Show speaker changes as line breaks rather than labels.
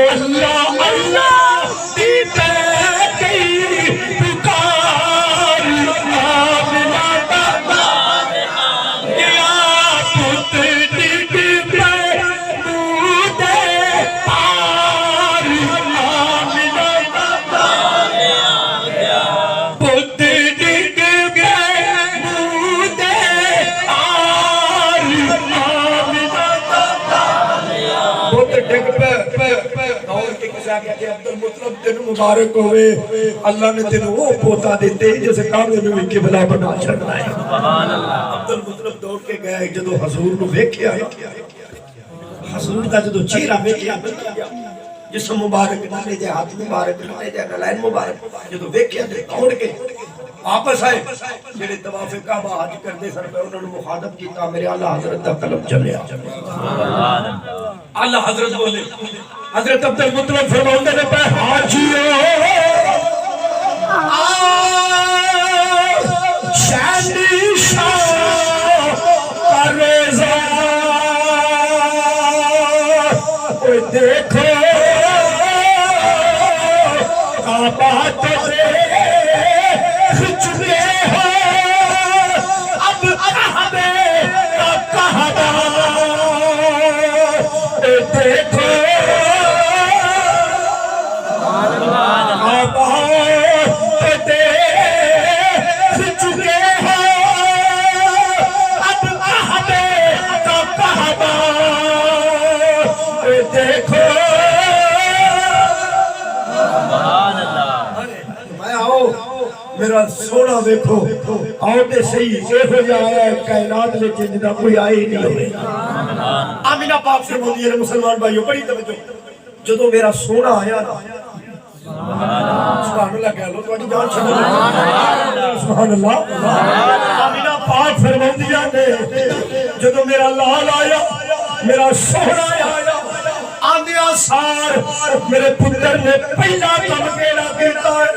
اللہ اللہ دی پہ گئی پکار آمنہ دا یا پت ڈگ پہ مودے پار آمنہ دا پت ڈگ پہ مودے پار آمنہ دا پت ڈگ پہ اور کے کسا کہتے ہیں عبدالمطلب تین مبارک ہوئے اللہ نے تین وہ پوتا دیتے جیسے کامے میں بھی قبلہ بنا چھڑنا ہے عبدالمطلب دوڑ کے گئے جدو حضور نو ویکھیا حضور کا جدو چہرہ ویکھیا جسم مبارک نالے جائے ہاتھ مبارک نالے جائے نلائن مبارک جدو ویکھیا دوڑ کے واپس آئے جڑے طواف کعبہ حج کردے سر پہ انہوں نے مخاطب کیتا میرے اللہ حضرت دا قلب چلیا اللہ حضرت بولے حضرت عبدالمطلب فرماؤں دے پہ حاجیو شہدی شاہ کا ریزہ اوہ دیکھو کعبہ تجھے چکے ہو اب کعبے کا کعبہ دیکھو میرا سونا دیکھو آؤتے صحیح اے ہو جائے کائنات میں جنہ کوئی آئے ہی نہیں ہوئے آمینہ پاک سے بولیے مسلمان بھائیو بڑی توجہ جدو میرا سونا آیا نا سبحان اللہ کہہ لو تو اٹھی جان چھوڑ سبحان اللہ آمینہ پاک فرماندیا نے جدو میرا لال آیا میرا سونا آیا آندیا سار میرے پتر نے پہلا کم کیڑا کیتا ہے